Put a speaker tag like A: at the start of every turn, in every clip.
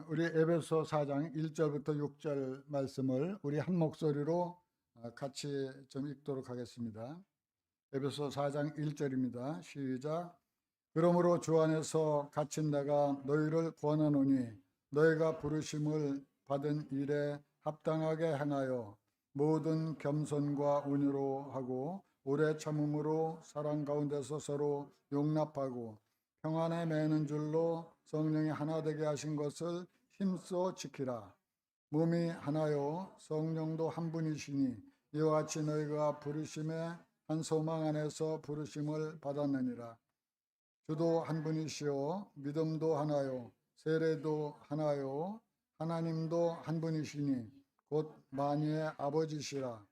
A: 우리 에베소 4장 1절부터 6절 말씀을 우리 한 목소리로 같이 좀 읽도록 하겠습니다. 에베소 4장 1절입니다. 시작. 그러므로 주 안에서 갇힌 내가 너희를 권하노니 너희가 부르심을 받은 일에 합당하게 행하여 모든 겸손과 온유로 하고 오래 참음으로 사랑 가운데서 서로 용납하고 평안에 매는 줄로 성령이 하나 되게 하신 것을 힘써 지키라. 몸이 하나요 성령도 한 분이시니 이와 같이 너희가 부르심의 한 소망 안에서 부르심을 받았느니라. 주도 한 분이시요 믿음도 하나요 세례도 하나요 하나님도 한 분이시니 곧 만유의 아버지시라.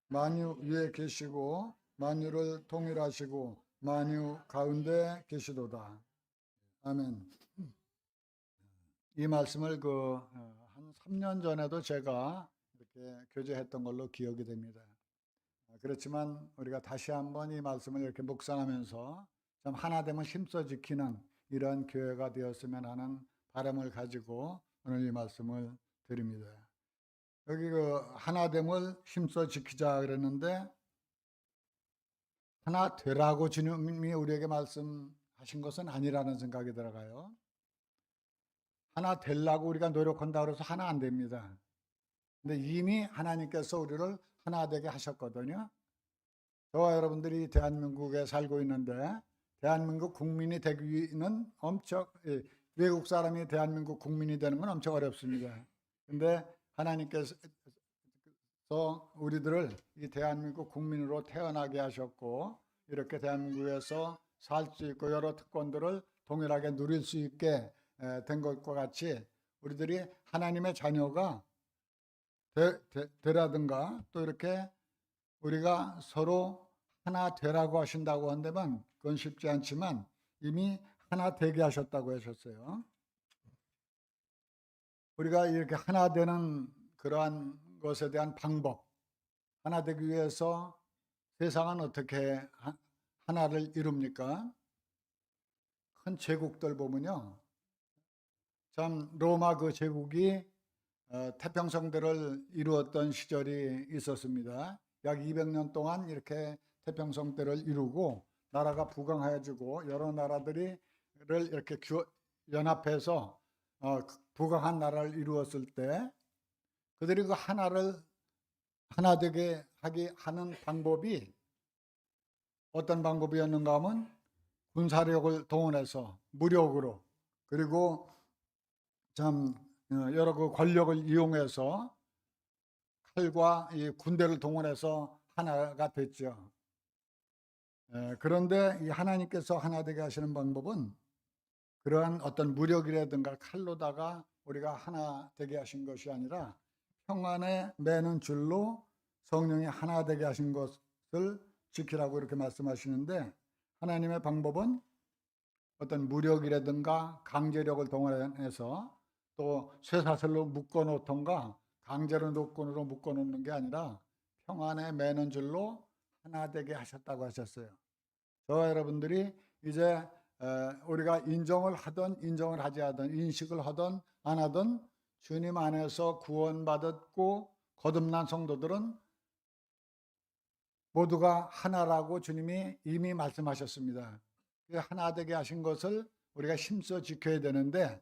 A: 만유 위에 계시고 만유를 통일하시고 만유 가운데 계시도다. 아멘. 이 말씀을 한 3년 전에도 제가 이렇게 교제했던 걸로 기억이 됩니다. 그렇지만 우리가 다시 한번 이 말씀을 이렇게 묵상하면서 좀 하나됨을 힘써 지키는 이런 교회가 되었으면 하는 바람을 가지고 오늘 이 말씀을 드립니다. 여기 하나됨을 힘써 지키자 그랬는데 하나 되라고 주님이 우리에게 말씀하신 것은 아니라는 생각이 들어가요. 하나 되려고 우리가 노력한다고 해서 하나 안 됩니다. 근데 이미 하나님께서 우리를 하나 되게 하셨거든요. 저와 여러분들이 대한민국에 살고 있는데 대한민국 국민이 되기는 외국 사람이 대한민국 국민이 되는 건 엄청 어렵습니다. 근데 하나님께서 우리들을 이 대한민국 국민으로 태어나게 하셨고 이렇게 대한민국에서 살 수 있고 여러 특권들을 동일하게 누릴 수 있게 된 것과 같이 우리들이 하나님의 자녀가 되라든가 또 이렇게 우리가 서로 하나 되라고 하신다고 한다면 그건 쉽지 않지만 이미 하나 되게 하셨다고 하셨어요. 우리가 이렇게 하나 되는 그러한 것에 대한 방법, 하나 되기 위해서 세상은 어떻게 하나를 이룹니까? 큰 제국들 보면요. 참 로마 그 제국이 태평성대를 이루었던 시절이 있었습니다. 약 200년 동안 이렇게 태평성대를 이루고 나라가 부강해지고 여러 나라들이 이렇게 연합해서 부강한 나라를 이루었을 때 그들이 그 하나를 하나 되게 하는 방법이 어떤 방법이었는가 하면 군사력을 동원해서 무력으로 그리고 참 여러 그 권력을 이용해서 칼과 이 군대를 동원해서 하나가 됐죠. 그런데 이 하나님께서 하나 되게 하시는 방법은 그러한 어떤 무력이라든가 칼로다가 우리가 하나 되게 하신 것이 아니라 평안에 매는 줄로 성령이 하나 되게 하신 것을 지키라고 이렇게 말씀하시는데 하나님의 방법은 어떤 무력이라든가 강제력을 동원해서 또 쇠사슬로 묶어놓던가 강제로 노건으로 묶어놓는 게 아니라 평안에 매는 줄로 하나 되게 하셨다고 하셨어요. 저와 여러분들이 이제 우리가 인정을 하든 인정을 하지 하든 인식을 하든 안 하든 주님 안에서 구원받았고 거듭난 성도들은 모두가 하나라고 주님이 이미 말씀하셨습니다. 하나 되게 하신 것을 우리가 힘써 지켜야 되는데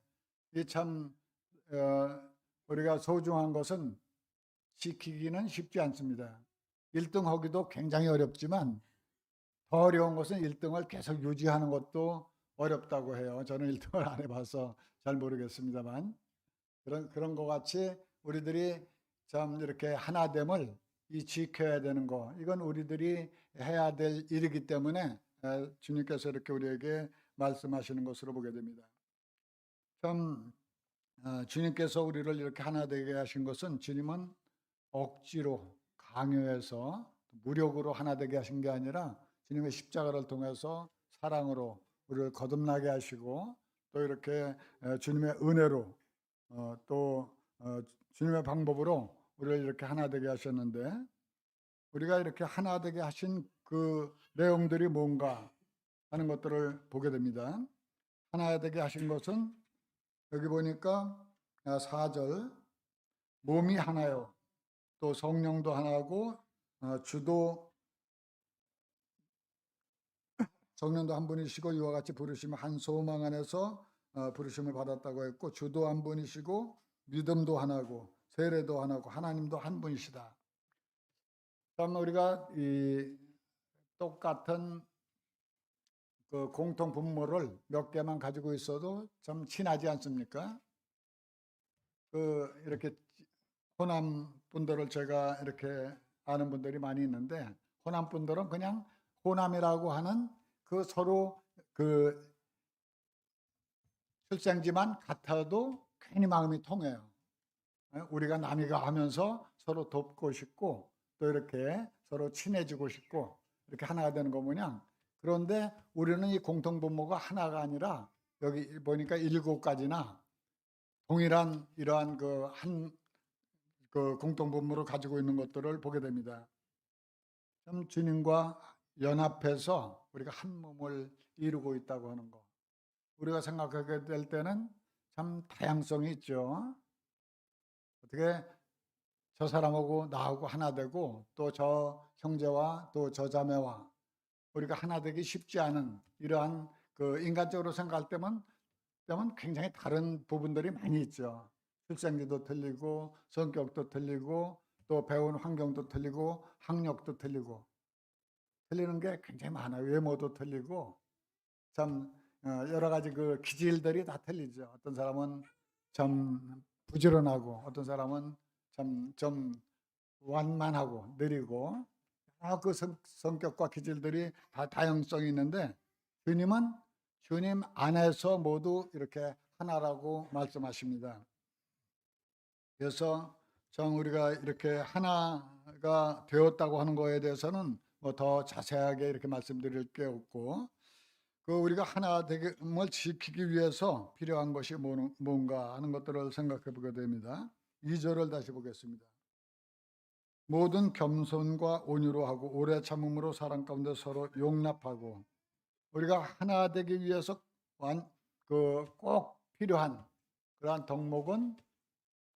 A: 이 참 우리가 소중한 것은 지키기는 쉽지 않습니다. 1등 하기도 굉장히 어렵지만 더 어려운 것은 1등을 계속 유지하는 것도 어렵다고 해요. 저는 1등을 안 해봐서 잘 모르겠습니다만 그런 것 같이 우리들이 참 이렇게 하나됨을 지켜야 되는 거 이건 우리들이 해야 될 일이기 때문에 주님께서 이렇게 우리에게 말씀하시는 것으로 보게 됩니다. 참 주님께서 우리를 이렇게 하나 되게 하신 것은 주님은 억지로 강요해서 무력으로 하나 되게 하신 게 아니라 주님의 십자가를 통해서 사랑으로 우리를 거듭나게 하시고 또 이렇게 주님의 은혜로 또 주님의 방법으로 우리를 이렇게 하나 되게 하셨는데 우리가 이렇게 하나 되게 하신 그 내용들이 뭔가 하는 것들을 보게 됩니다. 하나 되게 하신 것은 여기 보니까 4절 몸이 하나요. 또 성령도 하나고 주도 성령도 한 분이시고 이와 같이 부르심을 한 소망 안에서 부르심을 받았다고 했고 주도 한 분이시고 믿음도 하나고 세례도 하나고 하나님도 한 분이시다. 참 우리가 이 똑같은 그 공통 분모를 몇 개만 가지고 있어도 참 친하지 않습니까? 이렇게 호남 분들을 제가 이렇게 아는 분들이 많이 있는데 호남 분들은 그냥 호남이라고 하는 그 서로 그 출생지만 같아도 괜히 마음이 통해요. 우리가 남이가 하면서 서로 돕고 싶고 또 이렇게 서로 친해지고 싶고 이렇게 하나가 되는 거 모양. 그런데 우리는 이 공통 분모가 하나가 아니라 여기 보니까 7가지나 동일한 이러한 그 공통 분모를 가지고 있는 것들을 보게 됩니다. 참 주님과 연합해서 우리가 한 몸을 이루고 있다고 하는 거. 우리가 생각하게 될 때는 참 다양성이 있죠. 어떻게 저 사람하고 나하고 하나 되고 또 저 형제와 또 저 자매와 우리가 하나 되기 쉽지 않은 이러한 그 인간적으로 생각할 때면 굉장히 다른 부분들이 많이 있죠. 출생지도 틀리고 성격도 틀리고 또 배운 환경도 틀리고 학력도 틀리고 틀리는 게 굉장히 많아요. 외모도 틀리고 참 여러 가지 그 기질들이 다 틀리죠. 어떤 사람은 좀 부지런하고 어떤 사람은 좀 완만하고 느리고 그 성격과 기질들이 다 다양성이 있는데 주님은 주님 안에서 모두 이렇게 하나라고 말씀하십니다. 그래서 참 우리가 이렇게 하나가 되었다고 하는 거에 대해서는 뭐 더 자세하게 이렇게 말씀드릴 게 없고 우리가 하나 됨을 지키기 위해서 필요한 것이 뭔가 하는 것들을 생각해 보게 됩니다. 2절을 다시 보겠습니다. 모든 겸손과 온유로 하고 오래 참음으로 사랑 가운데 서로 용납하고 우리가 하나 되기 위해서 꼭 필요한 그러한 덕목은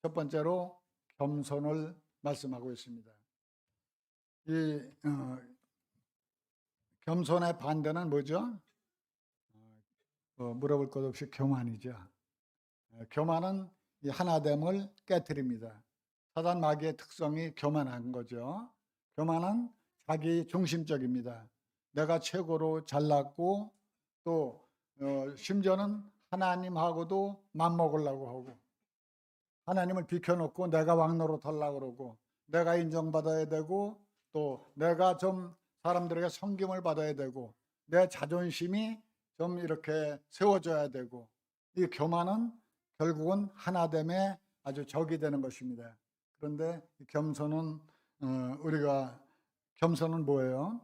A: 첫 번째로 겸손을 말씀하고 있습니다. 이 겸손의 반대는 뭐죠? 물어볼 것 없이 교만이죠. 교만은 이 하나됨을 깨트립니다. 사단 마귀의 특성이 교만한 거죠. 교만은 자기 중심적입니다. 내가 최고로 잘났고 또 심지어는 하나님하고도 맞먹으려고 하고 하나님을 비켜놓고 내가 왕노릇 하려고 그러고 내가 인정받아야 되고 또 내가 좀 사람들에게 섬김을 받아야 되고 내 자존심이 좀 이렇게 세워져야 되고 이 교만은 결국은 하나됨의 아주 적이 되는 것입니다. 그런데 겸손은 우리가 겸손은 뭐예요?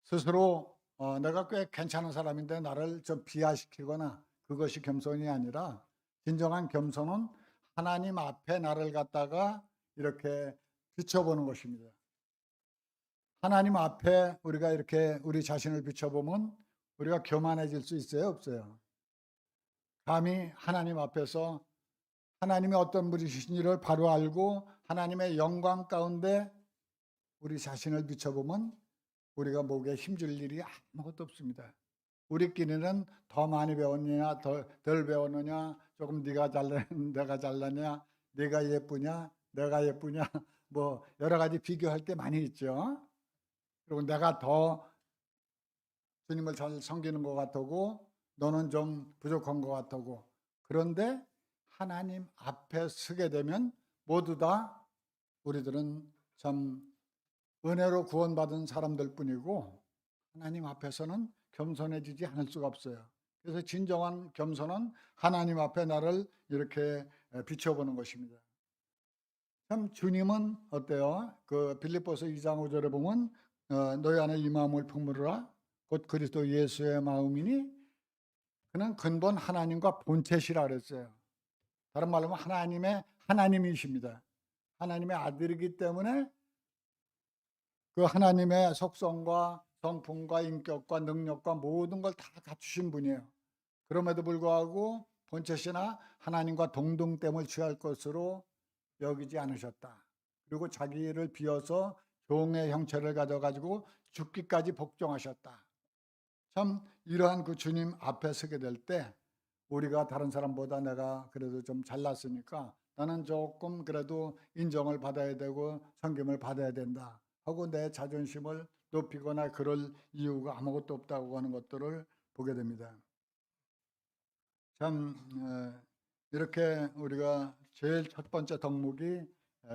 A: 스스로 내가 꽤 괜찮은 사람인데 나를 좀 비하시키거나 그것이 겸손이 아니라 진정한 겸손은 하나님 앞에 나를 갖다가 이렇게 비춰보는 것입니다. 하나님 앞에 우리가 이렇게 우리 자신을 비춰보면 우리가 교만해질 수 있어요, 없어요? 감히 하나님 앞에서 하나님이 어떤 분이신지를 바로 알고 하나님의 영광 가운데 우리 자신을 비춰보면 우리가 목에 힘줄 일이 아무것도 없습니다. 우리끼리는 더 많이 배웠느냐 덜 배웠느냐 조금 네가 잘나 내가 잘나냐 네가 예쁘냐 내가 예쁘냐 뭐 여러 가지 비교할 게 많이 있죠. 그리고 내가 더 주님을 잘 섬기는 것 같고 너는 좀 부족한 것 같고 그런데 하나님 앞에 서게 되면 모두 다 우리들은 참 은혜로 구원받은 사람들 뿐이고 하나님 앞에서는 겸손해지지 않을 수가 없어요. 그래서 진정한 겸손은 하나님 앞에 나를 이렇게 비춰보는 것입니다. 참 주님은 어때요? 그 빌립보서 2장 5절에 보면 너희 안에 이 마음을 품으라 곧 그리스도 예수의 마음이니 그는 근본 하나님과 본체시라 그랬어요. 다른 말로 하면 하나님이십니다. 하나님의 아들이기 때문에 그 하나님의 속성과 성품과 인격과 능력과 모든 걸 다 갖추신 분이에요. 그럼에도 불구하고 본체시나 하나님과 동등됨을 취할 것으로 여기지 않으셨다. 그리고 자기를 비워서 종의 형체를 가져가지고 죽기까지 복종하셨다. 참 이러한 그 주님 앞에 서게 될 때 우리가 다른 사람보다 내가 그래도 좀 잘났으니까 나는 조금 그래도 인정을 받아야 되고 섬김을 받아야 된다 하고 내 자존심을 높이거나 그럴 이유가 아무것도 없다고 하는 것들을 보게 됩니다. 참 이렇게 우리가 제일 첫 번째 덕목이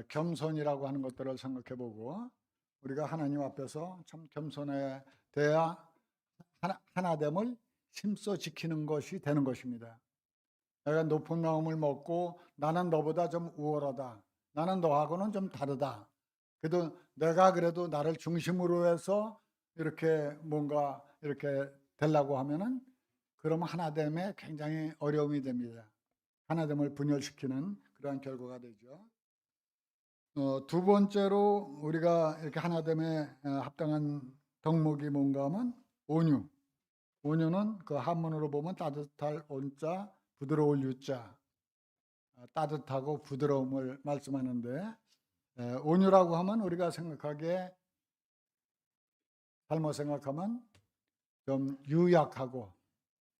A: 겸손이라고 하는 것들을 생각해 보고 우리가 하나님 앞에서 참 겸손해야 하나됨을 힘써 지키는 것이 되는 것입니다. 내가 높은 마음을 먹고 나는 너보다 좀 우월하다. 나는 너하고는 좀 다르다. 그래도 내가 그래도 나를 중심으로 해서 이렇게 뭔가 이렇게 되려고 하면은 그러면 하나됨에 굉장히 어려움이 됩니다. 하나됨을 분열시키는 그러한 결과가 되죠. 두 번째로 우리가 이렇게 하나됨에 합당한 덕목이 뭔가 하면 온유. 온유는 그 한문으로 보면 따뜻할 온자, 부드러울 유자, 따뜻하고 부드러움을 말씀하는데 온유라고 하면 우리가 생각하기에 잘못 생각하면 좀 유약하고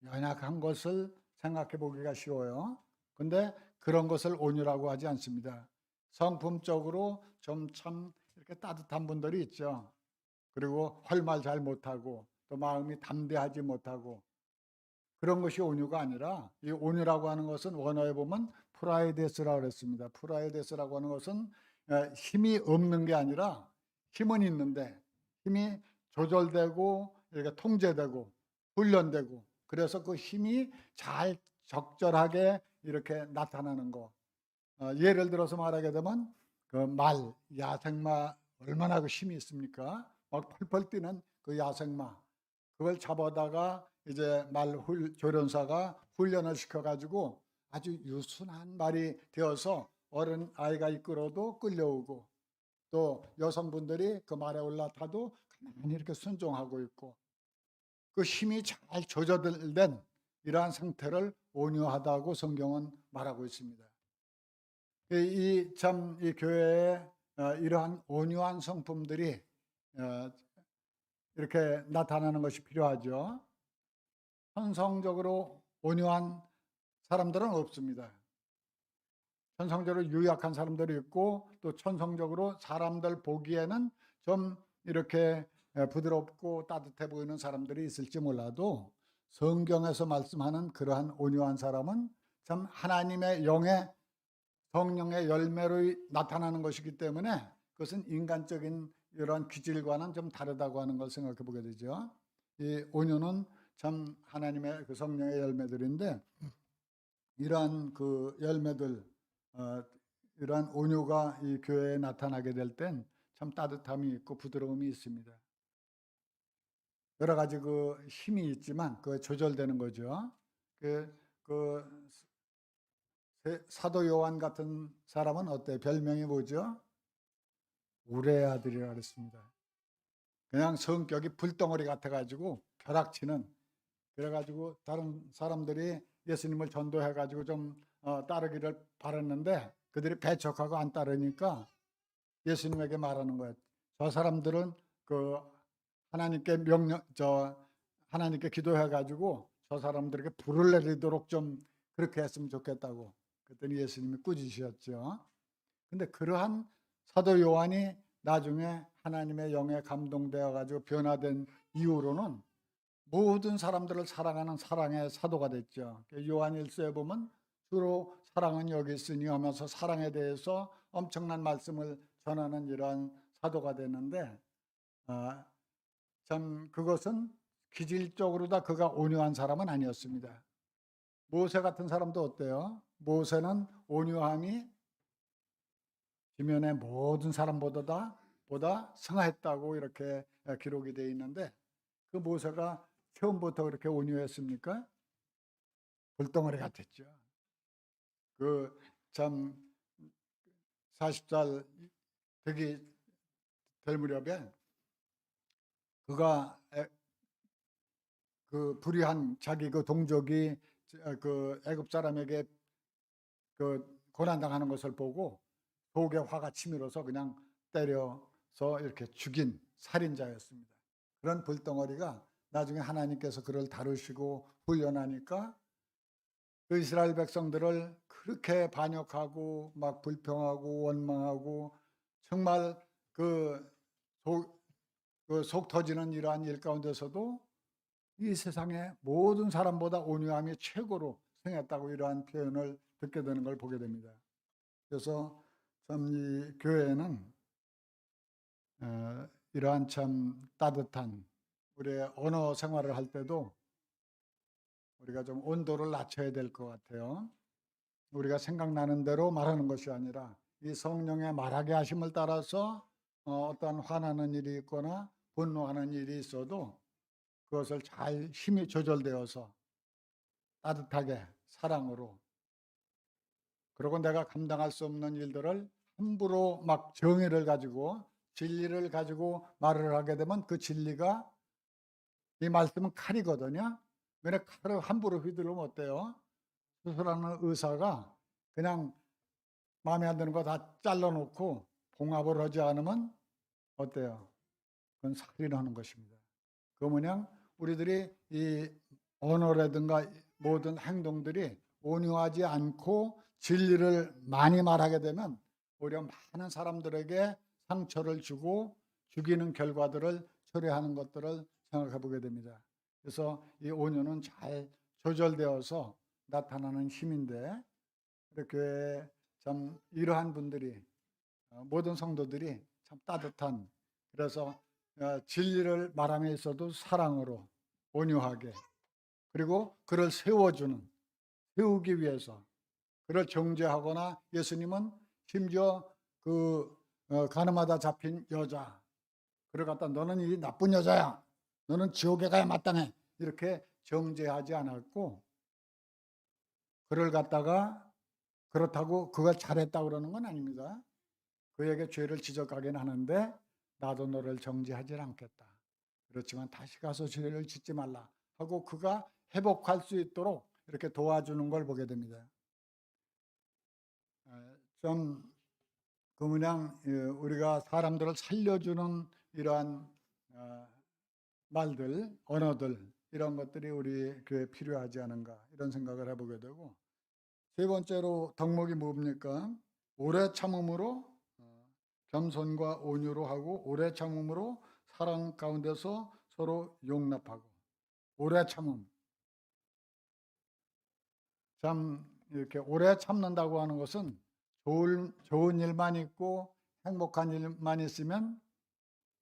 A: 연약한 것을 생각해 보기가 쉬워요. 근데 그런 것을 온유라고 하지 않습니다. 성품적으로 좀 참 이렇게 따뜻한 분들이 있죠. 그리고 헐말 잘 못하고 또 마음이 담대하지 못하고 그런 것이 온유가 아니라 이 온유라고 하는 것은 원어에 보면 프라이데스라고 그랬습니다. 프라이데스라고 하는 것은 힘이 없는 게 아니라 힘은 있는데 힘이 조절되고 이렇게 통제되고 훈련되고 그래서 그 힘이 잘 적절하게 이렇게 나타나는 거. 예를 들어서 말하게 되면 그 말, 야생마 얼마나 그 힘이 있습니까? 막 펄펄 뛰는 그 야생마. 그걸 잡아다가 이제 조련사가 훈련을 시켜가지고 아주 유순한 말이 되어서 어른 아이가 이끌어도 끌려오고 또 여성분들이 그 말에 올라타도 가만히 이렇게 순종하고 있고 그 힘이 잘 조절된 이러한 상태를 온유하다고 성경은 말하고 있습니다. 이 교회에 이러한 온유한 성품들이 이렇게 나타나는 것이 필요하죠. 천성적으로 온유한 사람들은 없습니다. 천성적으로 유약한 사람들이 있고 또 천성적으로 사람들 보기에는 좀 이렇게 부드럽고 따뜻해 보이는 사람들이 있을지 몰라도 성경에서 말씀하는 그러한 온유한 사람은 참 하나님의 영의 성령의 열매로 나타나는 것이기 때문에 그것은 인간적인 이러한 기질과는 좀 다르다고 하는 걸 생각해 보게 되죠. 이 온유는 참 하나님의 그 성령의 열매들인데 이러한 그 열매들, 이러한 온유가 이 교회에 나타나게 될 땐 참 따뜻함이 있고 부드러움이 있습니다. 여러 가지 그 힘이 있지만 그 조절되는 거죠. 그 사도 요한 같은 사람은 어때? 별명이 뭐죠? 우레 아들이라 그랬습니다. 그냥 성격이 불덩어리 같아가지고 벼락치는 그래가지고 다른 사람들이 예수님을 전도해가지고 좀 따르기를 바랐는데 그들이 배척하고 안 따르니까 예수님에게 말하는 거예요. 저 사람들은 그 하나님께 기도해가지고 저 사람들에게 불을 내리도록 좀 그렇게 했으면 좋겠다고. 그랬더니 예수님이 꾸짖으셨죠. 근데 그러한 사도 요한이 나중에 하나님의 영에 감동되어 가지고 변화된 이후로는 모든 사람들을 사랑하는 사랑의 사도가 됐죠. 요한일서에 보면 주로 사랑은 여기 있으니 하면서 사랑에 대해서 엄청난 말씀을 전하는 이러한 사도가 됐는데 참 그것은 기질적으로 다 그가 온유한 사람은 아니었습니다. 모세 같은 사람도 어때요? 모세는 온유함이 지면의 모든 사람보다 승하했다고 이렇게 기록이 되어 있는데 그 모세가 처음부터 그렇게 온유했습니까? 불덩어리 같았죠. 그 참 40살 되기 될 무렵에 그가 그 불의한 자기 그 동족이 그 애굽 사람에게 그 고난당하는 것을 보고 속에 화가 치밀어서 그냥 때려서 이렇게 죽인 살인자였습니다. 그런 불덩어리가 나중에 하나님께서 그를 다루시고 훈련하니까 그 이스라엘 백성들을 그렇게 반역하고 막 불평하고 원망하고 정말 속 터지는 이러한 일 가운데서도 이 세상의 모든 사람보다 온유함이 최고로 생겼다고 이러한 표현을 듣게 되는 걸 보게 됩니다. 그래서 참 이 교회는 이러한 참 따뜻한 우리의 언어 생활을 할 때도 우리가 좀 온도를 낮춰야 될 것 같아요. 우리가 생각나는 대로 말하는 것이 아니라 이 성령의 말하게 하심을 따라서 어떠한 화나는 일이 있거나 분노하는 일이 있어도 그것을 잘 힘이 조절되어서 따뜻하게 사랑으로, 그리고 내가 감당할 수 없는 일들을 함부로 막 정의를 가지고 진리를 가지고 말을 하게 되면 그 진리가, 이 말씀은 칼이거든요. 그런데 칼을 함부로 휘두르면 어때요? 수술하는 의사가 그냥 마음에 안 드는 거 다 잘라놓고 봉합을 하지 않으면 어때요? 그건 살인하는 것입니다. 그 뭐냐? 우리들이 이 언어라든가 모든 행동들이 온유하지 않고 진리를 많이 말하게 되면 오히려 많은 사람들에게 상처를 주고 죽이는 결과들을 초래하는 것들을 생각해 보게 됩니다. 그래서 이 온유는 잘 조절되어서 나타나는 힘인데, 이렇게 참 이러한 분들이 모든 성도들이 참 따뜻한, 그래서 진리를 말함에 있어도 사랑으로 온유하게, 그리고 그를 세우기 위해서 그를 정죄하거나, 예수님은 심지어 그 가늠하다 잡힌 여자, 그를 갖다 너는 이 나쁜 여자야, 너는 지옥에 가야 마땅해, 이렇게 정죄하지 않았고, 그를 갖다가 그렇다고 그걸 잘했다고 그러는 건 아닙니다. 그에게 죄를 지적하긴 하는데 나도 너를 정죄하지 않겠다. 그렇지만 다시 가서 죄를 짓지 말라 하고 그가 회복할 수 있도록 이렇게 도와주는 걸 보게 됩니다. 좀 그냥 우리가 사람들을 살려주는 이러한 말들, 언어들, 이런 것들이 우리 교회에 필요하지 않은가, 이런 생각을 해보게 되고, 세 번째로 덕목이 뭡니까? 오래 참음으로, 겸손과 온유로 하고, 오래 참음으로 사랑 가운데서 서로 용납하고. 오래 참음. 참 이렇게 오래 참는다고 하는 것은 좋은 일만 있고 행복한 일만 있으면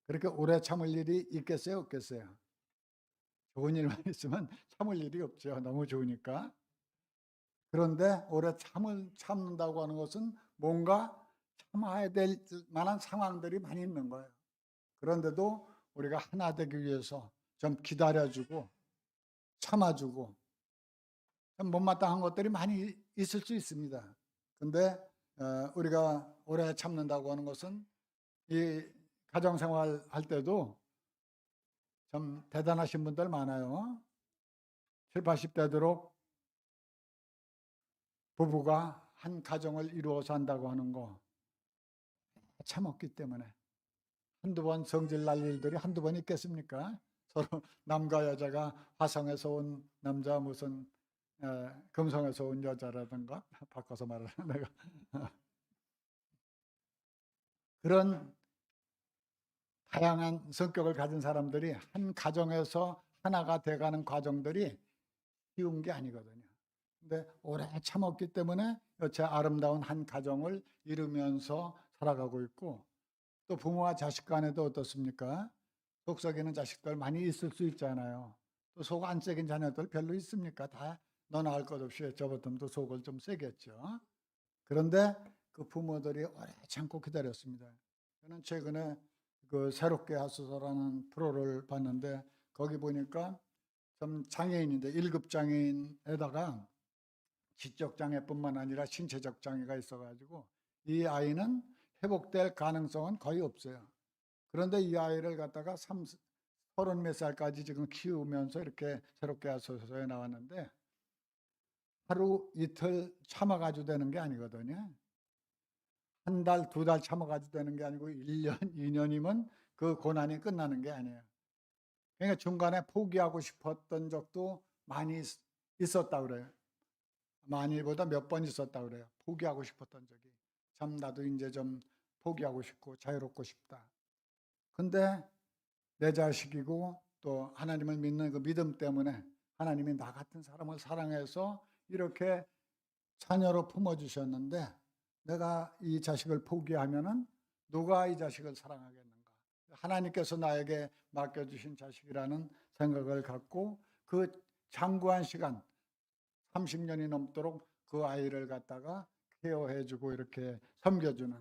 A: 그렇게 오래 참을 일이 있겠어요, 없겠어요? 좋은 일만 있으면 참을 일이 없죠. 너무 좋으니까. 그런데 오래 참는다고 하는 것은 뭔가 참아야 될 만한 상황들이 많이 있는 거예요. 그런데도 우리가 하나 되기 위해서 좀 기다려주고 참아주고 못마땅한 것들이 많이 있을 수 있습니다. 근데 우리가 오래 참는다고 하는 것은 이 가정생활 할 때도 참 대단하신 분들 많아요. 7, 80대도록 부부가 한 가정을 이루어서 한다고 하는 거 참았기 때문에, 한두 번 성질 날 일들이 한두 번 있겠습니까? 서로 남과 여자가 화성에서 온 남자, 무슨 금성에서 온 여자라든가, 바꿔서 말하는 내가 그런 다양한 성격을 가진 사람들이 한 가정에서 하나가 돼가는 과정들이 쉬운 게 아니거든요. 근데 오래 참았기 때문에 여체 아름다운 한 가정을 이루면서 살아가고 있고, 또 부모와 자식 간에도 어떻습니까? 속 썩이는 자식들 많이 있을 수 있잖아요. 또 속 안 썩인 자녀들 별로 있습니까? 다 너나 할 것 없이 저보통도 속을 좀 세겠죠. 그런데 그 부모들이 오래 참고 기다렸습니다. 저는 최근에 그 새롭게 하소서라는 프로를 봤는데, 거기 보니까 좀 장애인인데 1급 장애인에다가 지적 장애뿐만 아니라 신체적 장애가 있어가지고 이 아이는 회복될 가능성은 거의 없어요. 그런데 이 아이를 갖다가 30몇 살까지 지금 키우면서 이렇게 새롭게 하소서에 나왔는데, 하루 이틀 참아가지고 되는 게 아니거든요. 한 달, 두 달 참아가지고 되는 게 아니고 1년, 2년이면 그 고난이 끝나는 게 아니에요. 그러니까 중간에 포기하고 싶었던 적도 많이 있었다 그래요. 많이보다 몇 번 있었다 그래요. 포기하고 싶었던 적이. 참 나도 이제 좀 포기하고 싶고 자유롭고 싶다. 근데 내 자식이고 또 하나님을 믿는 그 믿음 때문에 하나님이 나 같은 사람을 사랑해서 이렇게 자녀로 품어주셨는데 내가 이 자식을 포기하면은 누가 이 자식을 사랑하겠는가? 하나님께서 나에게 맡겨주신 자식이라는 생각을 갖고 그 장구한 시간 30년이 넘도록 그 아이를 갖다가 케어해주고 이렇게 섬겨주는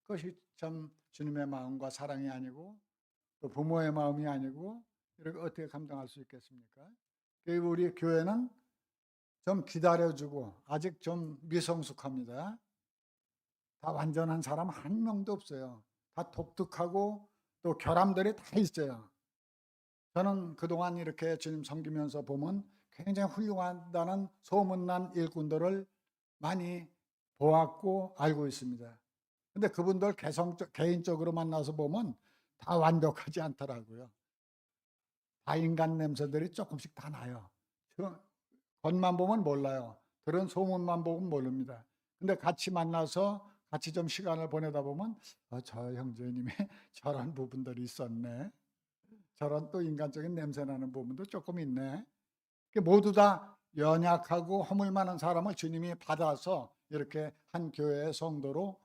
A: 그것이 참 주님의 마음과 사랑이 아니고 또 부모의 마음이 아니고 이렇게 어떻게 감당할 수 있겠습니까? 우리 교회는 좀 기다려주고 아직 좀 미성숙합니다. 다 완전한 사람 한 명도 없어요. 다 독특하고 또 결함들이 다 있어요. 저는 그동안 이렇게 주님 섬기면서 보면 굉장히 훌륭하다는 소문난 일꾼들을 많이 보았고 알고 있습니다. 근데 그분들 개인적으로 만나서 보면 다 완벽하지 않더라고요. 다 인간 냄새들이 조금씩 다 나요. 겉만 보면 몰라요. 들은 소문만 보면 모릅니다. 근데 같이 만나서 같이 좀 시간을 보내다 보면 저 형제님의 저런 부분들이 있었네. 저런 또 인간적인 냄새 나는 부분도 조금 있네. 모두 다 연약하고 허물 많은 사람을 주님이 받아서 이렇게 한 교회의 성도로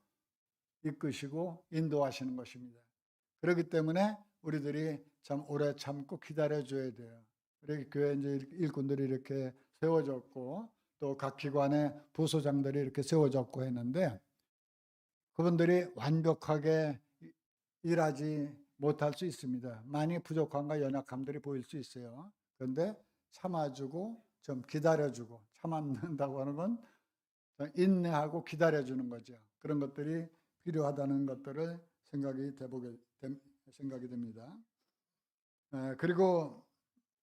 A: 이끄시고 인도하시는 것입니다. 그렇기 때문에 우리들이 참 오래 참고 기다려줘야 돼요. 우리 교회 이제 일꾼들이 이렇게 세워졌고 또 각 기관의 부소장들이 이렇게 세워졌고 했는데 그분들이 완벽하게 일하지 못할 수 있습니다. 많이 부족함과 연약함들이 보일 수 있어요. 그런데 참아주고 좀 기다려주고 참아낸다고 하는 건 인내하고 기다려주는 거죠. 그런 것들이 필요하다는 것들을 생각이 됩니다. 그리고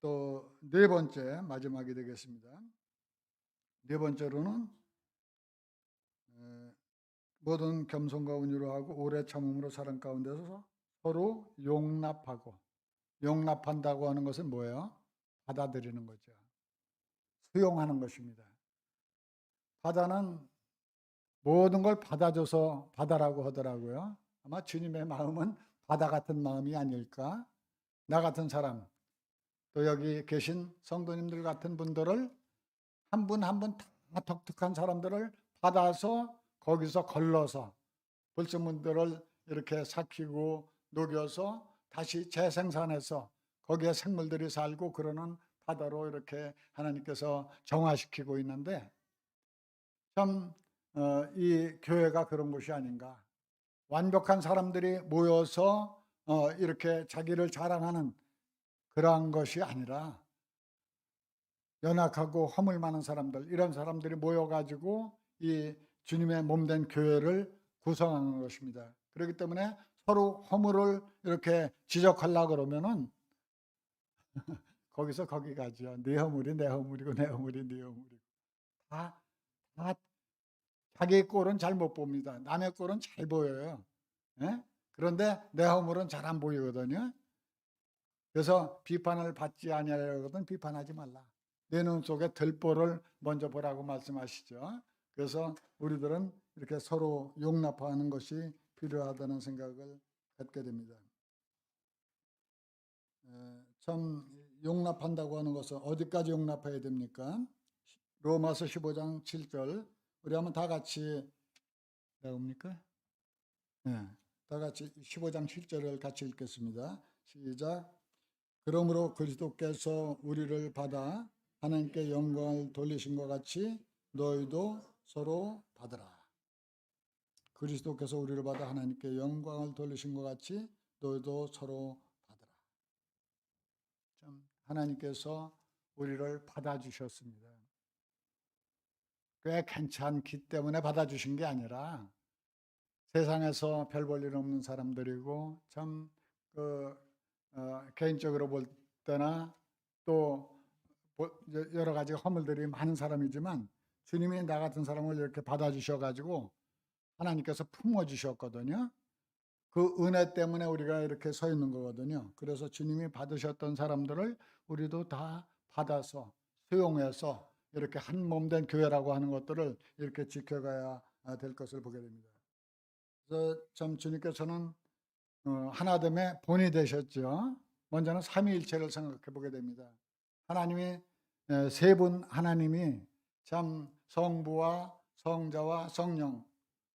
A: 또 네 번째 마지막이 되겠습니다. 네 번째로는 모든 겸손과 온유로 하고 오래 참음으로 사랑 가운데서 서로 용납하고 용납한다고 하는 것은 뭐예요? 받아들이는 거죠. 수용하는 것입니다. 바다는 모든 걸 받아줘서 바다라고 하더라고요. 아마 주님의 마음은 바다 같은 마음이 아닐까? 나 같은 사람, 또 여기 계신 성도님들 같은 분들을 한 분 한 분 다 독특한 사람들을 받아서 거기서 걸러서 불순물들을 이렇게 삭히고 녹여서 다시 재생산해서 거기에 생물들이 살고 그러는 바다로 이렇게 하나님께서 정화시키고 있는데 참 이 교회가 그런 곳이 아닌가. 완벽한 사람들이 모여서 이렇게 자기를 자랑하는 그러한 것이 아니라 연약하고 허물 많은 사람들, 이런 사람들이 모여가지고 이 주님의 몸된 교회를 구성하는 것입니다. 그렇기 때문에 서로 허물을 이렇게 지적하려고 그러면은 거기서 거기 가죠. 네 허물이 내 허물이고 내 허물이 네 허물이고 다 자기 꼴은 잘 못 봅니다. 남의 꼴은 잘 보여요. 예? 그런데 내 허물은 잘 안 보이거든요. 그래서 비판을 받지 아니하려거든 비판하지 말라. 내 눈 속에 들보를 먼저 보라고 말씀하시죠. 그래서 우리들은 이렇게 서로 용납하는 것이 필요하다는 생각을 갖게 됩니다. 참 용납한다고 하는 것은 어디까지 용납해야 됩니까? 로마서 15장 7절 우리 한번 다 같이 나옵니까? 네, 다 같이 15장 7절을 같이 읽겠습니다. 시작. 그러므로 그리스도께서 우리를 받아 하나님께 영광을 돌리신 것 같이 너희도 서로 받으라. 그리스도께서 우리를 받아 하나님께 영광을 돌리신 것 같이 너희도 서로 받으라. 참 하나님께서 우리를 받아주셨습니다. 꽤 괜찮기 때문에 받아주신 게 아니라 세상에서 별 볼 일 없는 사람들이고 참 개인적으로 볼 때나 또 여러 가지 허물들이 많은 사람이지만 주님이 나 같은 사람을 이렇게 받아주셔가지고 하나님께서 품어주셨거든요. 그 은혜 때문에 우리가 이렇게 서 있는 거거든요. 그래서 주님이 받으셨던 사람들을 우리도 다 받아서 수용해서 이렇게 한 몸 된 교회라고 하는 것들을 이렇게 지켜가야 될 것을 보게 됩니다. 그래서 참 주님께서는 하나됨의 본이 되셨죠. 먼저는 삼위일체를 생각해 보게 됩니다. 하나님이 세 분 하나님이 참 성부와 성자와 성령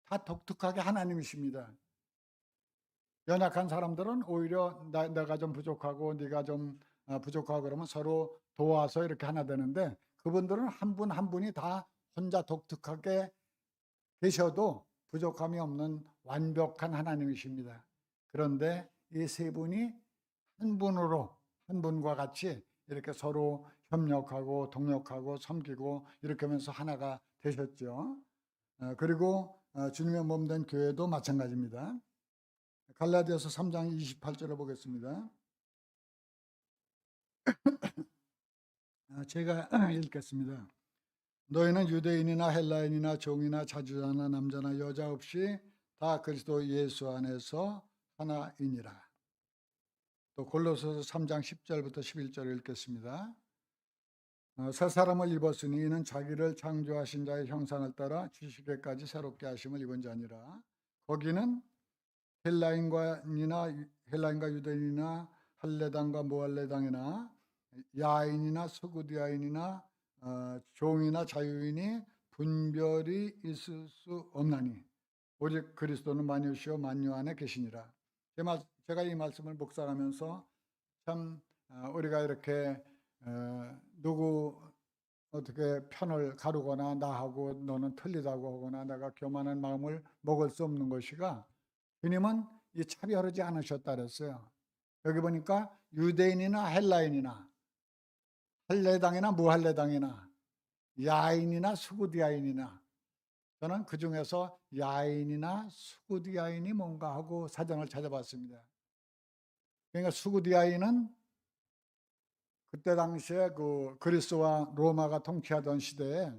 A: 다 독특하게 하나님이십니다. 연약한 사람들은 오히려 내가 좀 부족하고 네가 좀 부족하고 그러면 서로 도와서 이렇게 하나 되는데, 그분들은 한 분 한 분이 다 혼자 독특하게 계셔도 부족함이 없는 완벽한 하나님이십니다. 그런데 이 세 분이 한 분으로, 한 분과 같이 이렇게 서로 협력하고 동력하고 섬기고 이렇게 하면서 하나가 되셨죠. 그리고 주님의 몸 된 교회도 마찬가지입니다. 갈라디아서 3장 28절을 보겠습니다. 제가 읽겠습니다. 너희는 유대인이나 헬라인이나 종이나 자주자나 남자나 여자 없이 다 그리스도 예수 안에서 하나이니라. 또 골로새서 3장 10절부터 11절 읽겠습니다. 새 사람을 입었으니 이는 자기를 창조하신 자의 형상을 따라 지식에까지 새롭게 하심을 입은 자니라. 거기는 헬라인과 유대인이나 할레당과 무할레당이나 야인이나 서구디아인이나 종이나 자유인이 분별이 있을 수 없나니 오직 그리스도는 만유시요 만유 안에 계시니라. 제가 이 말씀을 묵상하면서 참 우리가 이렇게 누구 어떻게 편을 가르거나 나하고 너는 틀리다고 하거나 내가 교만한 마음을 먹을 수 없는 것이가, 주님은 이 차별하지 않으셨다 그랬어요. 여기 보니까 유대인이나 헬라인이나 할레당이나 무할레당이나 야인이나 수구디아인이나, 저는 그 중에서 야인이나 수구디아인이 뭔가 하고 사전을 찾아봤습니다. 그러니까 수구디아인은 그때 당시에 그 그리스와 로마가 통치하던 시대에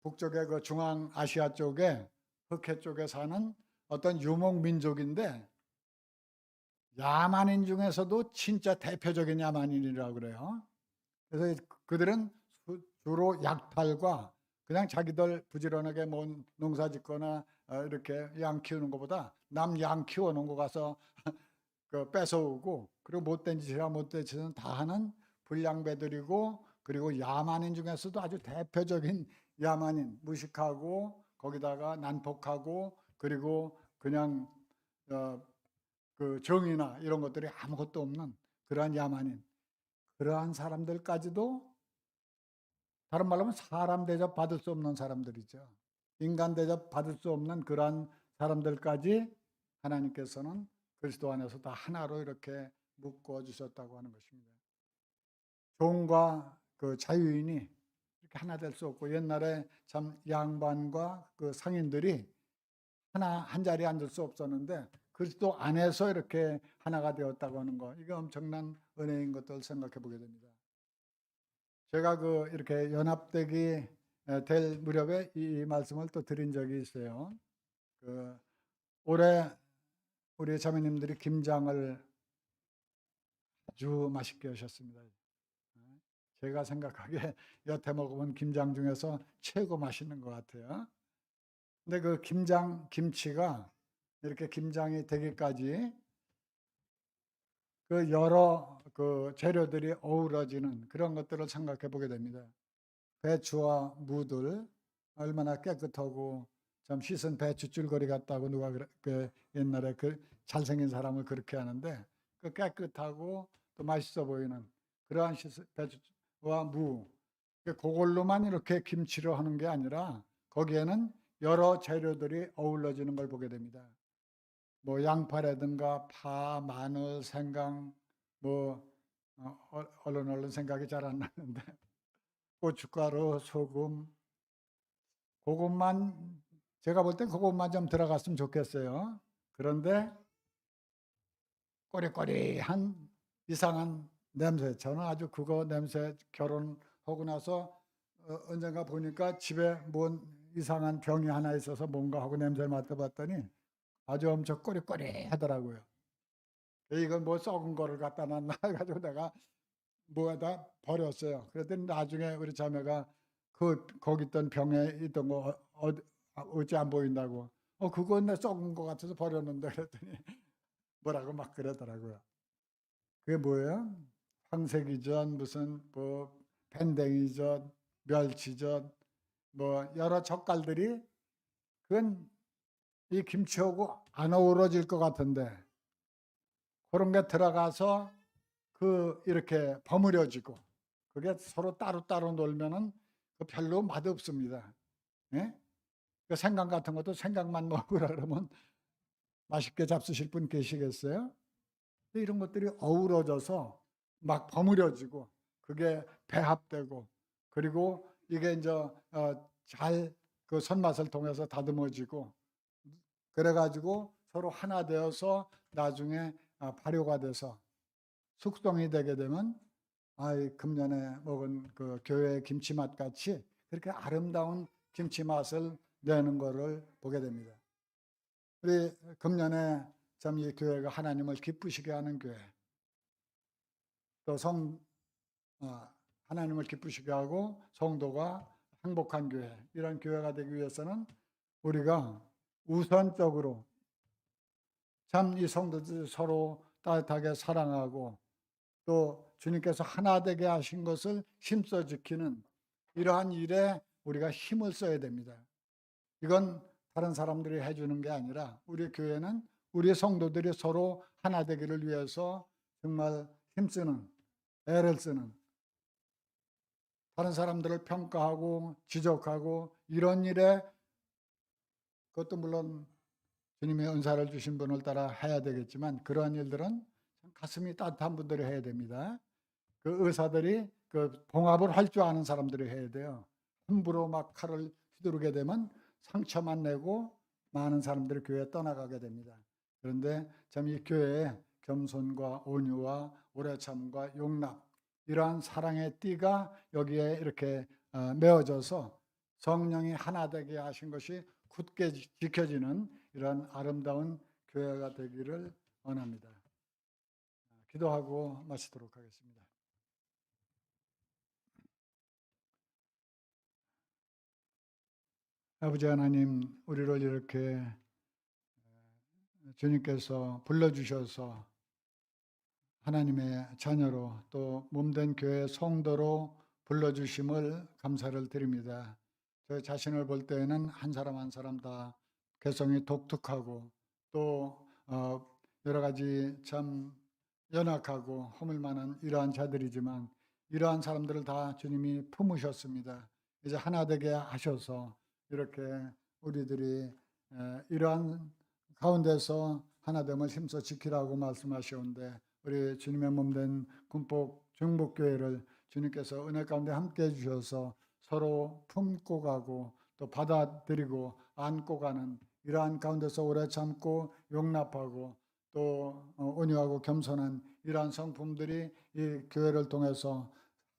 A: 북쪽의 그 중앙 아시아 쪽에 흑해 쪽에 사는 어떤 유목 민족인데, 야만인 중에서도 진짜 대표적인 야만인이라고 그래요. 그래서 그들은 주로 약탈과 그냥 자기들 부지런하게 뭐 농사 짓거나 이렇게 양 키우는 것보다 남 양 키워놓은 거 가서 그 뺏어오고, 그리고 못된 짓이라 못된 짓은 다 하는 불량배들이고, 그리고 야만인 중에서도 아주 대표적인 야만인, 무식하고 거기다가 난폭하고 그리고 그냥 그 정의나 이런 것들이 아무것도 없는 그러한 야만인, 그러한 사람들까지도 다른 말로 하면 사람 대접 받을 수 없는 사람들이죠. 인간 대접 받을 수 없는 그러한 사람들까지 하나님께서는 그리스도 안에서 다 하나로 이렇게 묶어 주셨다고 하는 것입니다. 종과 그 자유인이 이렇게 하나 될 수 없고, 옛날에 참 양반과 그 상인들이 하나 한 자리에 앉을 수 없었는데 그리스도 안에서 이렇게 하나가 되었다고 하는 거, 이게 엄청난 은혜인 것들 생각해 보게 됩니다. 제가 이렇게 연합되기 될 무렵에 이 말씀을 또 드린 적이 있어요. 올해 우리 자매님들이 김장을 아주 맛있게 하셨습니다. 제가 생각하기에 여태 먹어본 김장 중에서 최고 맛있는 것 같아요. 근데 그 김치가 이렇게 김장이 되기까지 그 여러 그 재료들이 어우러지는 그런 것들을 생각해 보게 됩니다. 배추와 무들 얼마나 깨끗하고 좀 씻은 배추 줄거리 같다고 누가 그 옛날에 그 잘생긴 사람을 그렇게 하는데, 그 깨끗하고 또 맛있어 보이는 그러한 배추와 무, 그걸로만 이렇게 김치를 하는 게 아니라 거기에는 여러 재료들이 어우러지는 걸 보게 됩니다. 뭐 양파라든가 파, 마늘, 생강, 뭐 얼른 생각이 잘 안 나는데 고춧가루, 소금, 그것만, 제가 볼 땐 그것만 좀 들어갔으면 좋겠어요. 그런데 꼬리꼬리한 이상한 냄새, 저는 아주 그거 냄새, 결혼하고 나서 언젠가 보니까 집에 뭔 이상한 병이 하나 있어서 뭔가 하고 냄새를 맡아봤더니 아주 엄청 꼬리꼬리하더라고요. 이건 뭐 썩은 거를 갖다 놨나 해가지고 내가 뭐에다 버렸어요. 그랬더니 나중에 우리 자매가 거기 있던 병에 있던 거 어찌 안 보인다고. 그건 내 썩은 거 같아서 버렸는데 그랬더니 뭐라고 막 그러더라고요. 그게 뭐예요? 황새기전, 무슨 뭐 밴댕이전, 멸치전, 뭐 여러 젓갈들이 그건 이 김치하고 안 어우러질 것 같은데 그런 게 들어가서 이렇게 버무려지고 그게 서로 따로따로 놀면은 별로 맛없습니다. 예? 그 생강 같은 것도 생강만 먹으라 그러면 맛있게 잡수실 분 계시겠어요? 이런 것들이 어우러져서 막 버무려지고 그게 배합되고 그리고 이게 이제 잘 그 손맛을 통해서 다듬어지고 그래가지고 서로 하나 되어서 나중에 발효가 돼서 숙성이 되게 되면 금년에 먹은 그 교회 김치 맛 같이 그렇게 아름다운 김치 맛을 내는 것을 보게 됩니다. 우리 금년에 참 이 교회가 하나님을 기쁘시게 하는 교회, 또 하나님을 기쁘시게 하고 성도가 행복한 교회, 이런 교회가 되기 위해서는 우리가 우선적으로 참 이 성도들 서로 따뜻하게 사랑하고 또 주님께서 하나 되게 하신 것을 힘써 지키는 이러한 일에 우리가 힘을 써야 됩니다. 이건 다른 사람들이 해주는 게 아니라 우리 교회는 우리 성도들이 서로 하나 되기를 위해서 정말 힘쓰는, 애를 쓰는, 다른 사람들을 평가하고 지적하고 이런 일에 그것도 물론 주님의 은사를 주신 분을 따라 해야 되겠지만 그러한 일들은 가슴이 따뜻한 분들이 해야 됩니다. 그 의사들이 그 봉합을 할 줄 아는 사람들이 해야 돼요. 함부로 막 칼을 휘두르게 되면 상처만 내고 많은 사람들이 교회에 떠나가게 됩니다. 그런데 참 이 교회에 겸손과 온유와 오래 참과 용납, 이러한 사랑의 띠가 여기에 이렇게 메어져서 성령이 하나 되게 하신 것이 굳게 지켜지는 이런 아름다운 교회가 되기를 원합니다. 기도하고 마치도록 하겠습니다. 아버지 하나님, 우리를 이렇게 주님께서 불러주셔서 하나님의 자녀로 또 몸된 교회 성도로 불러주심을 감사를 드립니다. 저 자신을 볼 때에는 한 사람 한 사람 다 개성이 독특하고 또 여러 가지 참 연약하고 허물 많은 이러한 자들이지만 이러한 사람들을 다 주님이 품으셨습니다. 이제 하나 되게 하셔서 이렇게 우리들이 이러한 가운데서 하나됨을 힘써 지키라고 말씀하시온데 우리 주님의 몸된 군복 중복교회를 주님께서 은혜 가운데 함께 해주셔서 서로 품고 가고 또 받아들이고 안고 가는 이러한 가운데서 오래 참고 용납하고 또 온유하고 겸손한 이러한 성품들이 이 교회를 통해서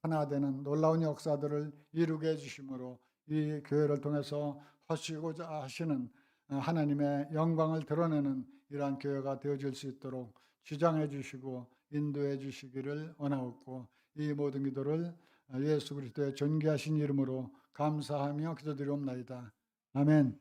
A: 하나 되는 놀라운 역사들을 이루게 해주심으로 이 교회를 통해서 하시고자 하시는 하나님의 영광을 드러내는 이러한 교회가 되어질 수 있도록 주장해 주시고 인도해 주시기를 원하옵고 이 모든 기도를 예수 그리스도의 존귀하신 이름으로 감사하며 기도드리옵나이다. 아멘.